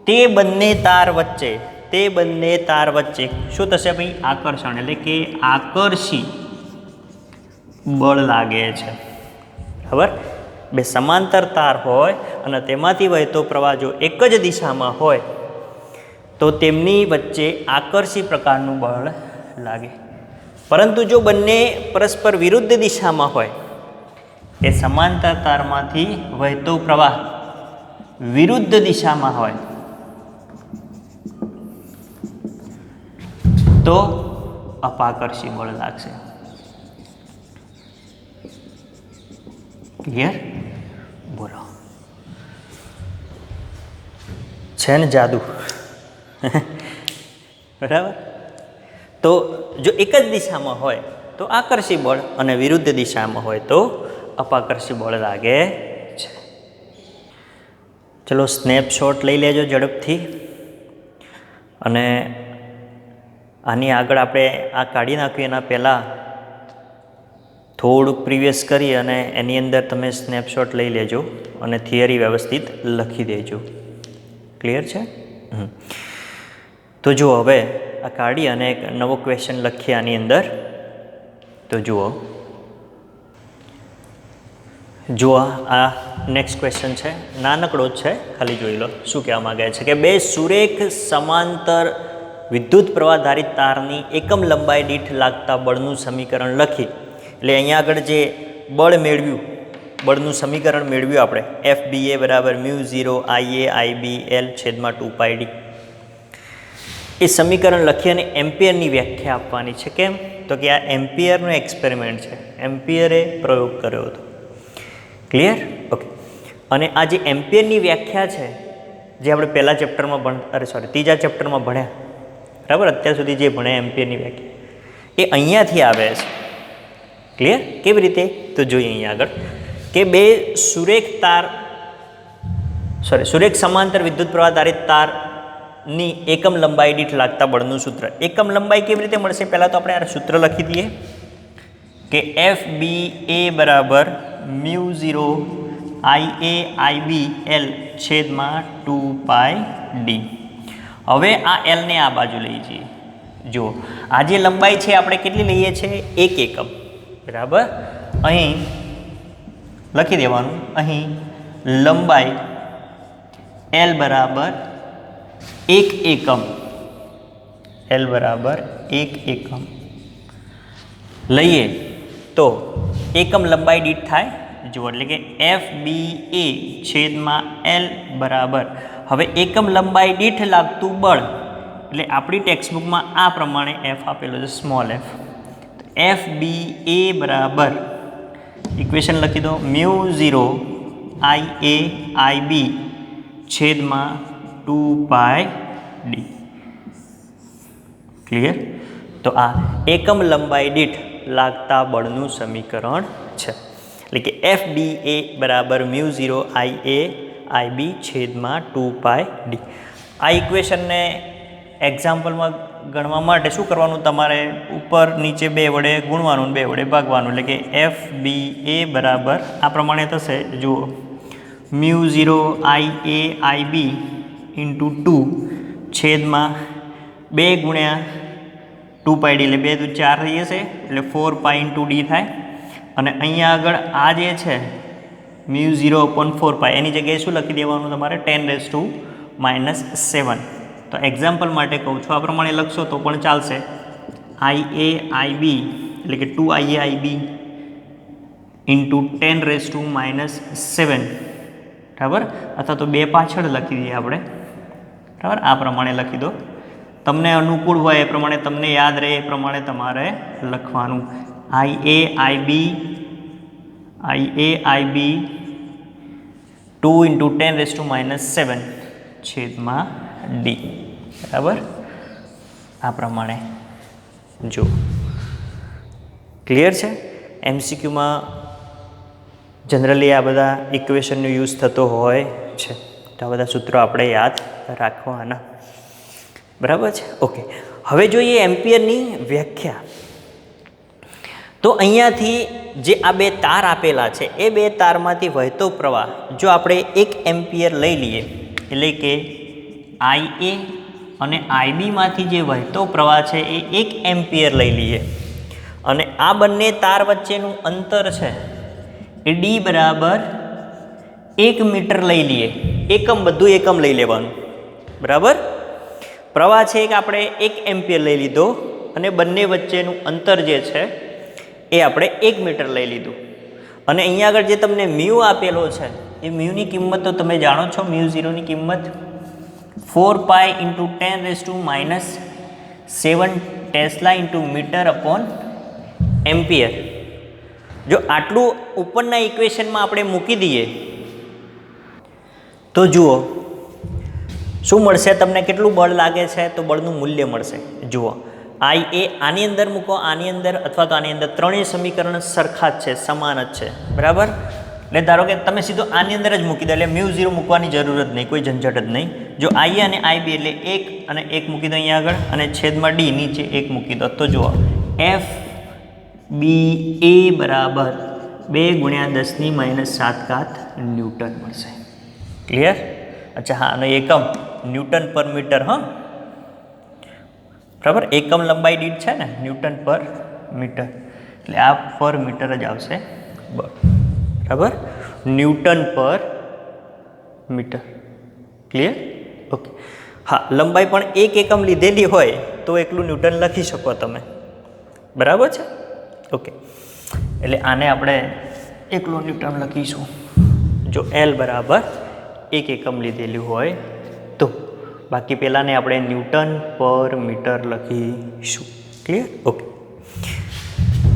તે બંને તાર વચ્ચે શું થશે ભાઈ? આકર્ષણ, એટલે કે આકર્ષી બળ લાગે છે, બરાબર. બે સમાંતર તાર હોય અને તેમાંથી વહેતો પ્રવાહ જો એક જ દિશામાં હોય તો તેમની વચ્ચે આકર્ષી પ્રકારનું બળ લાગે. પરંતુ જો બંને પરસ્પર વિરુદ્ધ દિશામાં હોય, એ સમાંતર તારમાંથી વહેતો પ્રવાહ વિરુદ્ધ દિશામાં હોય તો અપાકર્ષી બળ લાગશે. ક્લિયર? બોલો. છે ને જાદુ? બરાબર. તો જો એક જ દિશામાં હોય તો આકર્ષી બળ અને વિરુદ્ધ દિશામાં હોય તો અપાકર્ષી બળ લાગે છે. ચલો સ્નેપશોટ લઈ લેજો ઝડપથી. અને આની આગળ આપણે આ કાઢી નાખ્યું એના પહેલાં થોડુંક પ્રિવિયસ કરી અને એની અંદર તમે સ્નેપશોટ લઈ લેજો અને થિયરી વ્યવસ્થિત લખી દેજો. ક્લિયર છે? તો જુઓ, હવે આ કાઢી અને એક નવો ક્વેશ્ચન લખીએ આની અંદર. તો જુઓ આ નેક્સ્ટ ક્વેશ્ચન છે, નાનકડો જ છે, ખાલી જોઈ લો શું કહેવા માગે છે. કે બે સુરેખ સમાંતર વિદ્યુત પ્રવાહધારિત તારની એકમ લંબાઈ દીઠ લાગતા બળનું સમીકરણ લખી. એટલે અહીંયા આગળ જે બળનું સમીકરણ મેળવ્યું આપણે, એફ બી એ બરાબર μ0 IA IB L/2πd. એ સમીકરણ લખી અને એમ્પિયરની વ્યાખ્યા આપવાની છે. કેમ? તો કે આ એમ્પિયરનો એક્સપેરિમેન્ટ છે, એમ્પિયરે પ્રયોગ કર્યો હતો. ક્લિયર? ઓકે. અને આ જે એમ્પિયરની વ્યાખ્યા છે જે આપણે પહેલા ચેપ્ટરમાં ત્રીજા ચેપ્ટરમાં ભણ્યા, બરાબર, અત્યાર સુધી જે ભણ્યા એમ્પિયરની વ્યાખ્યા, એ અહીંયાથી આવે છે. ક્લિયર? કેવી રીતે? તો જોઈએ અહીંયા આગળ કે બે સુરેખ સમાંતર વિદ્યુત પ્રવાહધારિત તારની એકમ લંબાઈ દીઠ લાગતા બળનું સૂત્ર. એકમ લંબાઈ કેવી રીતે મળશે? પહેલાં તો આપણે આ સૂત્ર લખી દઈએ કે એફ બી એ બરાબર μ0 IA IB L/2πd. હવે આ એલને આ બાજુ લઈ જઈએ. જુઓ, આ જે લંબાઈ છે આપણે કેટલી લઈએ છીએ? 1 એકમ. બરાબર. અહીં લખી દેવાનું, અહીં લંબાઈ L બરાબર 1 એકમ. L બરાબર 1 એકમ લઈએ તો એકમ લંબાઈ દીઠ થાય. જુઓ, એટલે કે એફ બી એ છેદમાં L બરાબર, હવે એકમ લંબાઈ દીઠ લાગતું બળ, એટલે આપણી ટેક્સ્ટબુકમાં આ પ્રમાણે એફ આપેલો છે, small F. F B A બરાબર, ઇક્વેશન લખી દો, μ0 IA IB છેદમાં 2πd. ક્લિયર? તો આ એકમ લંબાઈ દીઠ લાગતા બળનું સમીકરણ છે. એટલે કે FBA બરાબર μ0 IA IB છેદમાં 2πd. આ ઇક્વેશનને એક્ઝામ્પલમાં ગણવા માટે શું કરવાનું, તમારે ઉપર નીચે 2 વડે ગુણવાનું, 2 વડે ભાગવાનું. એટલે કે FBA બરાબર આ પ્રમાણે થશે. જુઓ, μ0 IA IB ઇન્ટુ 2 છેદમાં 2 ગુણ્યા 2πd એટલે 2 તો 4 થઈ જશે, એટલે 4π ઇન્ટુ d થાય. અને અહીંયા આગળ આ જે છે μ0/4π એની જગ્યાએ શું લખી દેવાનું તમારે 10⁻⁻7. તો એક્ઝામ્પલ માટે કહું છું, આ પ્રમાણે લખશો તો પણ ચાલશે. IA IB એટલે કે 2IA IB ઇન્ટુ 10⁻⁻7 બરાબર, અથવા તો 2 પાછળ લખી દઈએ આપણે બરાબર. આ પ્રમાણે લખી દો, તમને અનુકૂળ હોય એ પ્રમાણે, તમને યાદ રહે એ પ્રમાણે તમારે લખવાનું. IA IB 2 ઇન્ટુ 10⁻⁻7 છેદમાં d બરાબર. આ પ્રમાણે જો ક્લિયર છે. MCQમાં જનરલી આ બધા ઇક્વેશનનો યુઝ થતો હોય છે, તો આ બધા સૂત્રો આપણે યાદ રાખવાના બરાબર છે. ઓકે, હવે જોઈએ એમ્પિયરની વ્યાખ્યા. તો અહીંયાથી જે આ 2 તાર આપેલા છે એ 2 તારમાંથી વહેતો પ્રવાહ જો આપણે 1 એમ્પિયર લઈ લઈએ, એટલે કે IA અને IB માંથી જે વહેતો પ્રવાહ છે એ 1 એમ્પિયર લઈ લઈએ, અને આ બંને તાર વચ્ચેનું અંતર છે એ d બરાબર 1 મીટર લઈ લઈએ. બધું એકમ લઈ લેવાનું બરાબર. પ્રવાહ છે કે આપણે 1 એમ્પિયર લઈ લીધો, અને બંને વચ્ચેનું અંતર જે છે એ આપણે 1 મીટર લઈ લીધું. અને અહીંયા આગળ જે તમને મ્યુ આપેલો છે એ મ્યુની કિંમત તો તમે જાણો છો, μ0ની કિંમત 4π into 10⁻⁻7 tesla into metre upon ampere. જો આટલું ઉપરના ઇક્વેશનમાં આપણે મૂકી દઈએ તો જુઓ શું મળશે તમને, કેટલું બળ લાગે છે તો બળનું મૂલ્ય મળશે. જુઓ, IA આની અંદર મૂકો, આની અંદર અથવા તો આની અંદર, ત્રણેય સમીકરણ સરખા જ છે, સમાન જ છે બરાબર. એટલે ધારો કે તમે સીધો આની અંદર જ મૂકી દો, એટલે μ0 મૂકવાની જરૂર જ નહીં, કોઈ ઝંઝટ જ નહીં. જો IA અને IB એટલે 1 અને 1 મૂકી દો અહીંયા આગળ, અને છેદમાં d નીચે 1 મૂકી દો, તો જુઓ FBA બરાબર 2 ગુણ્યા 10⁻⁷ ન્યૂટન મળશે. ક્લિયર? અચ્છા, હા, અને એકમ ન્યૂટન પર મીટર. હા બરાબર, એકમ લંબાઈ દીઠ છે ને, ન્યૂટન પર મીટર, એટલે આ પર મીટર જ આવશે બરાબર, ન્યૂટન પર મીટર. ક્લિયર? ઓકે, હા, લંબાઈ પણ 1 એકમ લીધેલી હોય તો એકલું ન્યૂટન લખી શકો તમે બરાબર છે. ઓકે, એટલે આને આપણે એકલું ન્યૂટન લખીશું જો L બરાબર 1 એકમ લીધેલું હોય તો. બાકી પહેલાંને આપણે ન્યૂટન પર મીટર લખીશું. ક્લિયર? ઓકે,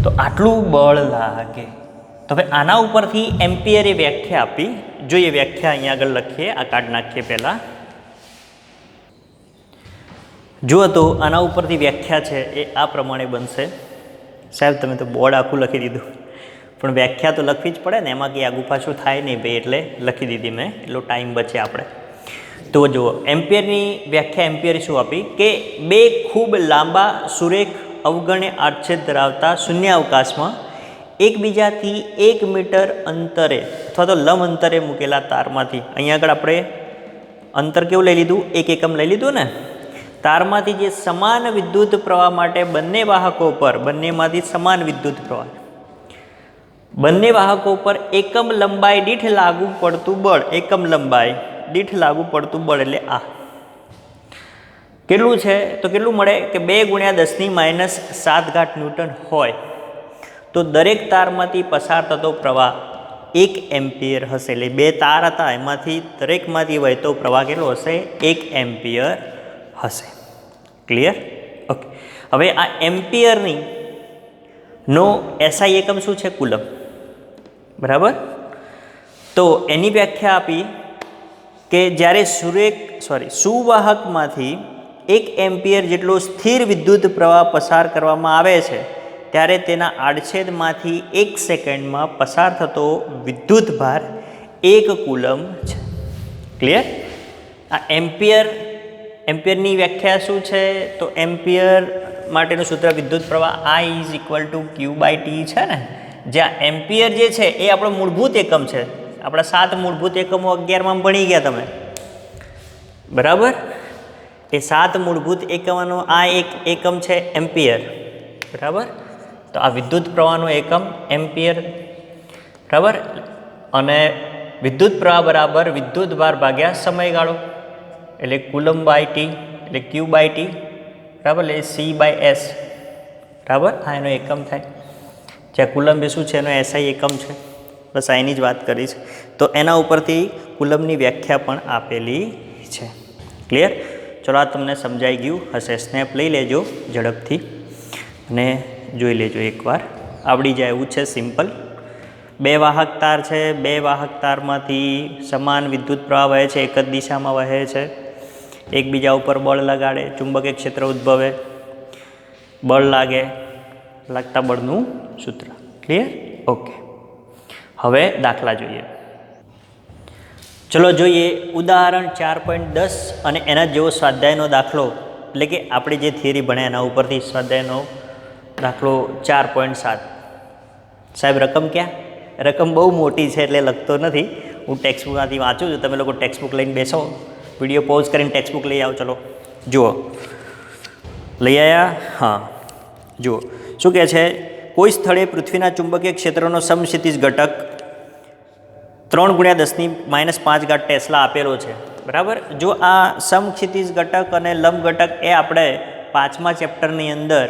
તો આટલું બળ લાગે. તો હવે આના ઉપરથી એમ્પિયરે વ્યાખ્યા આપી. જોઈએ વ્યાખ્યા અહીંયા આગળ લખીએ, આ કાર્ડ નાખીએ પહેલાં. જુઓ તો આના ઉપરથી વ્યાખ્યા છે એ આ પ્રમાણે બનશે. સાહેબ તમે તો બોર્ડ આખું લખી દીધું, પણ વ્યાખ્યા તો લખવી જ પડે ને, એમાં કંઈ આગુ પાછું થાય નહીં ભાઈ, એટલે લખી દીધી મેં, એટલો ટાઈમ બચે આપણે. તો જુઓ, એમ્પિયરની વ્યાખ્યા એમ્પિયરે શું આપી કે 2 ખૂબ લાંબા સુરેખ અવગણ્ય આડછેદ ધરાવતા શૂન્યાવકાશમાં એકબીજાથી 1 મીટર અંતરે અથવા તો લંબ અંતરે મૂકેલા તારમાંથી, અહીંયા આગળ આપણે અંતર કેવું લઈ લીધું, 1 એકમ લઈ લીધું ને, તારમાંથી જે સમાન વિદ્યુત પ્રવાહ માટે બંને વાહકો પર, બંનેમાંથી સમાન વિદ્યુત પ્રવાહ, બંને વાહકો પર એકમ લંબાઈ દીઠ લાગુ પડતું બળ, એકમ લંબાઈ દીઠ લાગુ પડતું બળ એટલે આ કેટલું છે તો કેટલું મળે કે 2 ગુણ્યા 10⁻⁷ ન્યૂટન હોય તો દરેક તારમાંથી પસાર થતો પ્રવાહ 1 એમ્પિયર હશે. એટલે 2 તાર હતા, એમાંથી દરેકમાંથી વહેતો પ્રવાહ કેટલો હશે, 1 એમ્પિયર હશે. ક્લિયર? ઓકે, હવે આ એમ્પિયરની નો SI એકમ શું છે, કુલમ બરાબર. તો એની વ્યાખ્યા આપી કે જ્યારે સુવાહકમાંથી 1 એમ્પિયર જેટલો સ્થિર વિદ્યુત પ્રવાહ પસાર કરવામાં આવે છે ત્યારે તેના આડછેદમાંથી 1 સેકન્ડમાં પસાર થતો વિદ્યુત ભાર 1 કુલમ છે. ક્લિયર? આ એમ્પિયરની વ્યાખ્યા શું છે? તો એમ્પિયર માટેનું સૂત્ર વિદ્યુત પ્રવાહ I = Q/T છે ને, જ્યાં એમ્પિયર જે છે એ આપણો મૂળભૂત એકમ છે. આપણા 7 મૂળભૂત એકમો 11માં ભણી ગયા તમે, બરાબર? એ 7 મૂળભૂત એકમનો આ એક એકમ છે એમ્પિયર, બરાબર? તો આ વિદ્યુત પ્રવાહનો એકમ એમ્પિયર, બરાબર? અને વિદ્યુત પ્રવાહ બરાબર વિદ્યુત ભાર ભાગ્યા સમયગાળો, એટલે કુલમ/T એટલે Q/T, બરાબર? એટલે C/S, બરાબર? આ એનો એકમ થાય. જ્યાં કુલમ એ શું છે? એનો SI એકમ છે. બસ આની જ વાત કરી છે. તો એના ઉપરથી કુલમની વ્યાખ્યા પણ આપેલી છે. ક્લિયર? ચલો, આ તમને સમજાઈ ગયું હશે. સ્નેપ લઈ લેજો ઝડપથી અને જોઈ લેજો એકવાર, આવડી જાય એવું છે. સિમ્પલ. 2 વાહક તાર છે. 2 વાહક તારમાંથી સમાન વિદ્યુત પ્રવાહ વહે છે, એક જ દિશામાં વહે છે. એકબીજા ઉપર બળ લગાડે, ચુંબકીય ક્ષેત્ર ઉદ્ભવે, બળ લાગતા બળનું સૂત્ર. ક્લિયર? ઓકે. હવે દાખલા જોઈએ. ચલો જોઈએ ઉદાહરણ 4.10 અને એના જેવો સ્વાધ્યાયનો દાખલો, એટલે કે આપણે જે થિયરી ભણ્યા એના ઉપરથી સ્વાધ્યાયનો દાખલો 4.7. સાહેબ રકમ ક્યાં? રકમ બહુ મોટી છે એટલે લખતો નથી. હું ટેક્સ્ટબુકમાંથી વાંચું છું. તમે લોકો ટેક્સ્ટબુક લઈને બેસો, વિડીયો પોઝ કરીને ટેક્સ્ટબુક લઈ આવો. ચલો જુઓ, લઈ આવ્યા? હા, જુઓ શું કહે છે. કોઈ સ્થળે પૃથ્વીના ચુંબકીય ક્ષેત્રનો સમક્ષિતિજ ઘટક 3×10⁻⁵ ટેસ્લા આપેલો છે, બરાબર? જો આ સમક્ષિતિજ ઘટક અને લંબ ઘટક એ આપણે 5મા ચેપ્ટરની અંદર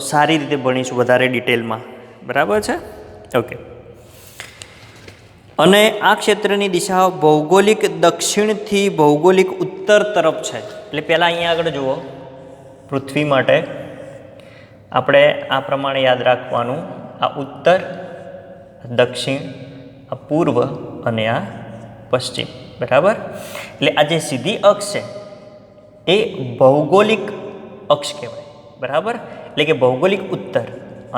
સારી રીતે ભણીશું, વધારે ડિટેલમાં, બરાબર છે? ઓકે. અને આ ક્ષેત્રની દિશા ભૌગોલિક દક્ષિણથી ભૌગોલિક ઉત્તર તરફ છે. એટલે પહેલાં અહીંયા આગળ જુઓ, પૃથ્વી માટે આપણે આ પ્રમાણે યાદ રાખવાનું. આ ઉત્તર, દક્ષિણ, આ પૂર્વ અને આ પશ્ચિમ, બરાબર? એટલે આ જે સીધી અક્ષ છે એ ભૌગોલિક અક્ષ કહેવાય, બરાબર? એટલે કે ભૌગોલિક ઉત્તર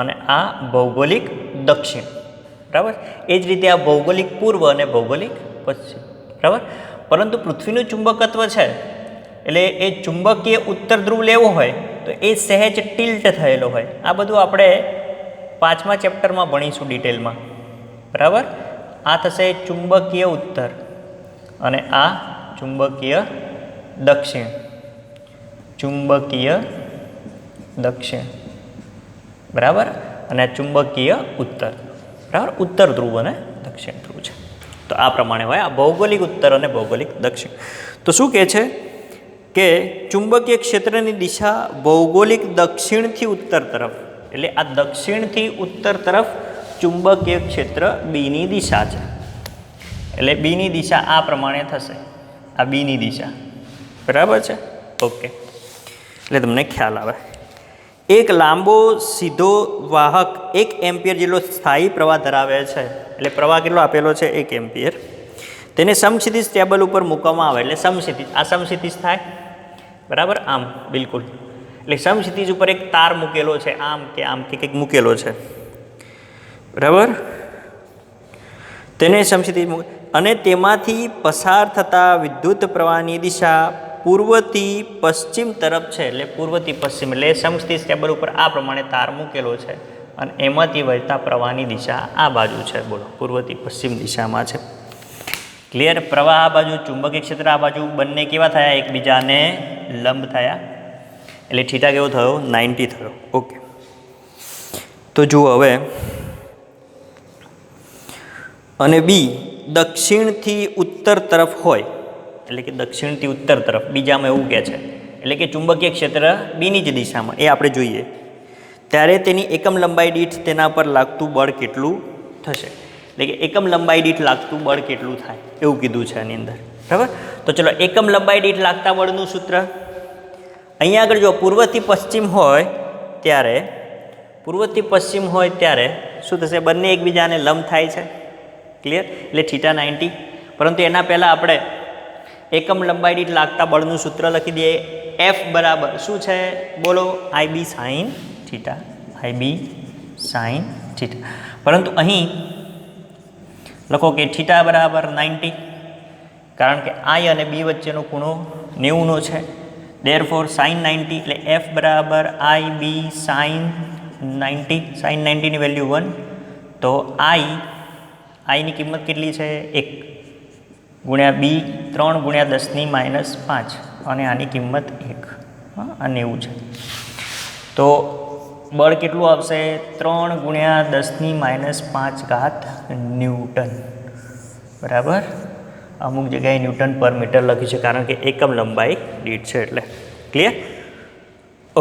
અને આ ભૌગોલિક દક્ષિણ, બરાબર? એ જ રીતે આ ભૌગોલિક પૂર્વ અને ભૌગોલિક પશ્ચિમ, બરાબર? પરંતુ પૃથ્વીનું ચુંબકત્વ છે એટલે એ ચુંબકીય ઉત્તર ધ્રુવ લેવો હોય તો એ સહેજ ટિલ્ટ થયેલો હોય. આ બધું આપણે 5મા ચેપ્ટરમાં ભણીશું ડિટેલમાં, બરાબર? આ થશે ચુંબકીય ઉત્તર અને આ ચુંબકીય દક્ષિણ, ચુંબકીય દક્ષિણ, બરાબર? અને ચુંબકીય ઉત્તર, બરાબર? ઉત્તર ધ્રુવ અને દક્ષિણ ધ્રુવ છે. તો આ પ્રમાણે હોય આ ભૌગોલિક ઉત્તર અને ભૌગોલિક દક્ષિણ. તો શું કહે છે કે ચુંબકીય ક્ષેત્રની દિશા ભૌગોલિક દક્ષિણથી ઉત્તર તરફ, એટલે આ દક્ષિણથી ઉત્તર તરફ ચુંબકીય ક્ષેત્ર બીની દિશા છે. એટલે બીની દિશા આ પ્રમાણે થશે, આ બીની દિશા, બરાબર છે? ઓકે. એટલે તમને ખ્યાલ આવે. એક લાંબો સીધો વાહક 1 એમ્પિયર જેટલો સ્થાયી પ્રવાહ ધરાવે છે. એટલે પ્રવાહ કેટલો આપેલો છે? 1 એમ્પિયર. તેને સમક્ષિતિજ ટેબલ ઉપર મૂકવામાં આવે એટલે સમક્ષિતિજ, આ સમક્ષિતિજ થાય, બરાબર? આમ બિલકુલ. એટલે સમક્ષિતિજ ઉપર એક તાર મૂકેલો છે, આમ કે કંઈક મૂકેલો છે, બરાબર? તેને સમક્ષિતિજ અને તેમાંથી પસાર થતા વિદ્યુત પ્રવાહની દિશા પૂર્વથી પશ્ચિમ તરફ છે. એટલે પૂર્વથી પશ્ચિમ, એટલે સમક્ષિતિજ ટેબલ ઉપર આ પ્રમાણે તાર મૂકેલો છે અને એમાંથી વહેતા પ્રવાહની દિશા આ બાજુ છે. બોલો, પૂર્વથી પશ્ચિમ દિશામાં છે. ક્લિયર? પ્રવાહ આ બાજુ, ચુંબકીય ક્ષેત્ર આ બાજુ, બંને કેવા થયા? એકબીજાને લંબ થયા. એટલે થીટા કેવો થયો? 90 થયો. ઓકે. તો જુઓ હવે, અને બી દક્ષિણથી ઉત્તર તરફ હોય, એટલે કે દક્ષિણથી ઉત્તર તરફ બીજામાં એવું કહે છે, એટલે કે ચુંબકીય ક્ષેત્ર બીની જ દિશામાં, એ આપણે જોઈએ. ત્યારે તેની એકમ લંબાઈ દીઠ તેના પર લાગતું બળ કેટલું થશે? એટલે કે એકમ લંબાઈ દીઠ લાગતું બળ કેટલું થાય એવું કીધું છે આની અંદર, બરાબર? તો ચલો, એકમ લંબાઈ દીઠ લાગતા બળનું સૂત્ર અહીંયા આગળ જો પૂર્વથી પશ્ચિમ હોય ત્યારે શું થશે? બંને એકબીજાને લંબ થાય છે. ક્લિયર? એટલે થીટા 90. પરંતુ એના પહેલાં આપણે એકમ લંબાઈ દીઠ લાગતા બળનું સૂત્ર લખી દઈએ. F બરાબર શું છે? બોલો, IB sin theta I B sine theta. પરંતુ અહીં લખો કે થીટા બરાબર 90, કારણ કે આઈ અને બી વચ્ચેનો ખૂણો 90નો છે. ધેરફોર સાઇન 90 એટલે એફ બરાબર I B sign 90. Sign 90ની value 1, તો આઈની કિંમત કેટલી છે 1 ગુણ્યા બી 3 ગુણ્યા 10⁻5 અને આની કિંમત 1, આ 90 છે. તો બળ કેટલું આવશે 3 ગુણ્યા 10⁻5 ન્યૂટન, બરાબર. અમુક જગ્યાએ ન્યૂટન પર મીટર લખ્યું છે કારણ કે એકમ લંબાઈ દીઠ છે એટલે. ક્લિયર?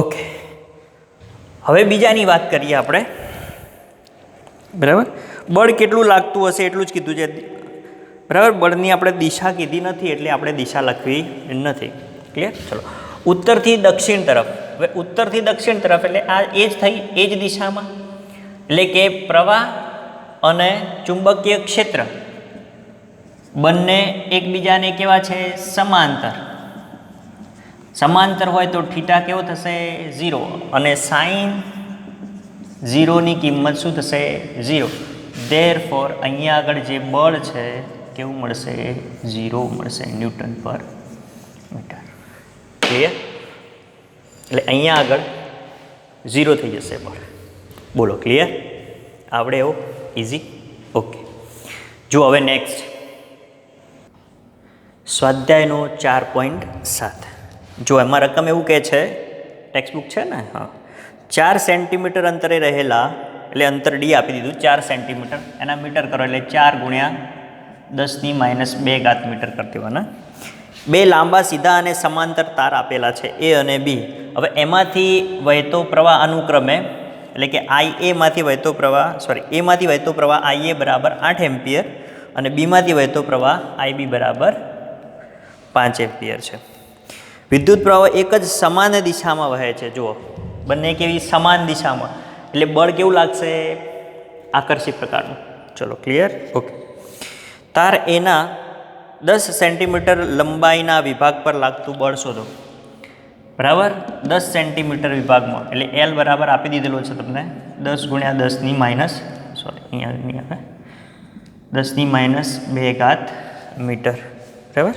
ઓકે, હવે બીજાની વાત કરીએ આપણે, બરાબર. બળ કેટલું લાગતું હશે એટલું જ કીધું છે, બરાબર. બળની આપણે દિશા કીધી નથી એટલે આપણે દિશા લખવી નથી. ક્લિયર? ચલો, ઉત્તરથી દક્ષિણ તરફ. હવે ઉત્તરથી દક્ષિણ તરફ એટલે આ એ જ થઈ, એ જ દિશામાં, એટલે કે પ્રવાહ અને ચુંબકીય ક્ષેત્ર બંને એકબીજાને કેવા છે સમાંતર. સમાંતર હોય તો થીટા કેવો થશે 0 અને સાઇન 0ની કિંમત શું થશે 0. ધેરફોર અહીંયા આગળ જે બળ છે કેવું મળશે 0 મળશે ન્યૂટન પર મીટર. ક્લિયર? એટલે અહીંયા આગળ 0 થઈ જશે બળ. બોલો, ક્લિયર? આવડે એવું? ઇઝી? ઓકે, જો હવે નેક્સ્ટ સ્વાધ્યાયનો 4.7. જો એમાં રકમ એવું કહે છે, ટેક્સ્ટબુક છે ને, હા, 4 સેન્ટીમીટર અંતરે રહેલા, એટલે અંતર ડી આપી દીધું 4 સેન્ટીમીટર, એના મીટર કરો એટલે 4 ગુણ્યા 10⁻2 મીટર કરી દેવાના. 2 લાંબા સીધા અને સમાંતર તાર આપેલા છે એ અને બી. હવે એમાંથી વહેતો પ્રવાહ અનુક્રમે, એટલે કે એમાંથી વહેતો પ્રવાહ આઈએ બરાબર 8 એમ્પિયર અને બીમાંથી વહેતો પ્રવાહ આઈબી બરાબર 5 એમ્પિયર છે. વિદ્યુત પ્રવાહ એક જ સમાન દિશામાં વહે છે. જુઓ, બંને કેવી સમાન દિશામાં, એટલે બળ કેવું લાગશે આકર્ષિત પ્રકારનું. ચલો, ક્લિયર? ઓકે. તાર એના 10 સેન્ટીમીટર લંબાઈના વિભાગ પર લાગતું બળ શોધો, બરાબર. 10 સેન્ટીમીટર વિભાગમાં, એટલે એલ બરાબર આપી દીધેલો છે તમને 10 ગુણ્યા 10⁻2 મીટર, બરાબર.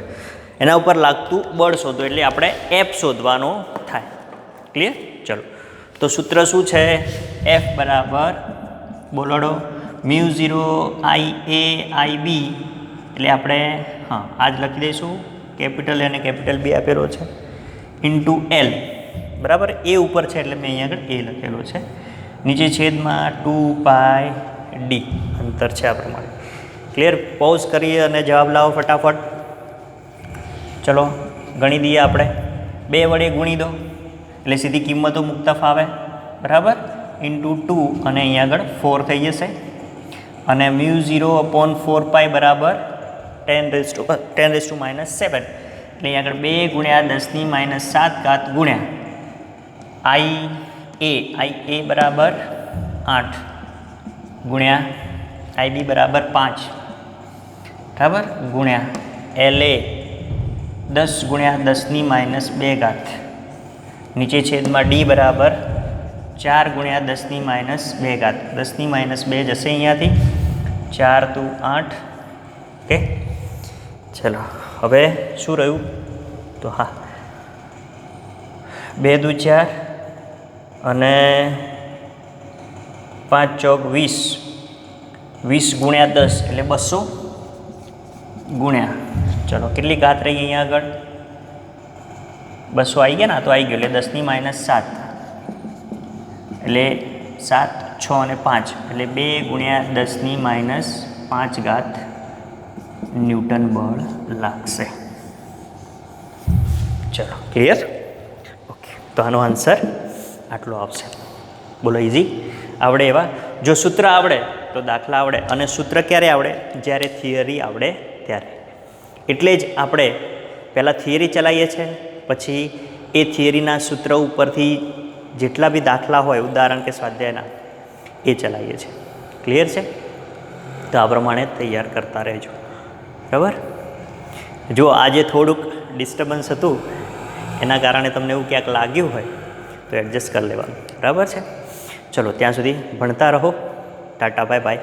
એના ઉપર લાગતું બળ શોધો એટલે આપણે એફ શોધવાનો થાય. ક્લિયર? ચલો, તો સૂત્ર શું છે? એફ બરાબર બોલોડો μ0 IA IB, એટલે આપણે આ જ લખી દઈશું, કેપિટલ અને કેપિટલ બી આપેલો છે, ઇન્ટુ એલ, બરાબર. એ ઉપર છે એટલે મેં અહીંયા આગળ એ લખેલો છે, નીચે છેદમાં 2πd અંતર છે આ પ્રમાણે. ક્લિયર? પોઝ કરીએ અને જવાબ લાવો ફટાફટ. ચલો, ગણી દઈએ આપણે. 2 વડે ગુણી દો એટલે સીધી કિંમતો મૂકતા ફાવે, બરાબર. ઇન્ટુ 2 અને અહીંયા આગળ 4 થઈ જશે અને μ0/4π બરાબર 10⁻⁷ એટલે અહીંયા આગળ 2 ગુણ્યા 10⁻7 ગુણ્યા IA બરાબર 8 ગુણ્યા IB બરાબર 5, બરાબર, ગુણ્યા LA 10 ગુણ્યા 10⁻2, નીચે છેદમાં D બરાબર 4 ગુણ્યા 10⁻2, 10⁻2 જશે અહીંયાથી, 4 × 8. ઓકે, ચલો, હવે શું રહ્યું? તો 2 × 4 અને 5 × 20, 20 ગુણ્યા 10 એટલે 200 ગુણ્યા, ચલો કેટલી ઘાત રહી અહીંયા આગળ 200 આવી ગયા ને, તો આવી ગયો એટલે 10⁻7 એટલે 7, 6 અને 5 એટલે 2 ગુણ્યા 10⁻5 ન્યૂટન બળ લાગશે. ચલો, ક્લિયર? ઓકે, તો આનો આન્સર આટલો આવશે. બોલો, ઇઝી? આવડે એવા? જો સૂત્ર આવડે તો દાખલા આવડે, અને સૂત્ર ક્યારે આવડે? જ્યારે થિયરી આવડે ત્યારે. એટલે જ આપણે પહેલાં થિયરી ચલાવીએ છીએ, પછી એ થિયરીના સૂત્ર ઉપરથી જેટલા બી દાખલા હોય ઉદાહરણ કે સ્વાધ્યાયના એ ચલાવીએ છીએ. ક્લિયર છે? તો આ પ્રમાણે તૈયાર કરતા રહેજો, બરાબર. જો આજે થોડુંક ડિસ્ટર્બન્સ હતું એના કારણે તમને એવું ક્યાંક લાગ્યું હોય તો એડજસ્ટ કરી લેવાનું, બરાબર છે. ચલો ત્યાં સુધી ભણતા રહો. Tata bye bye.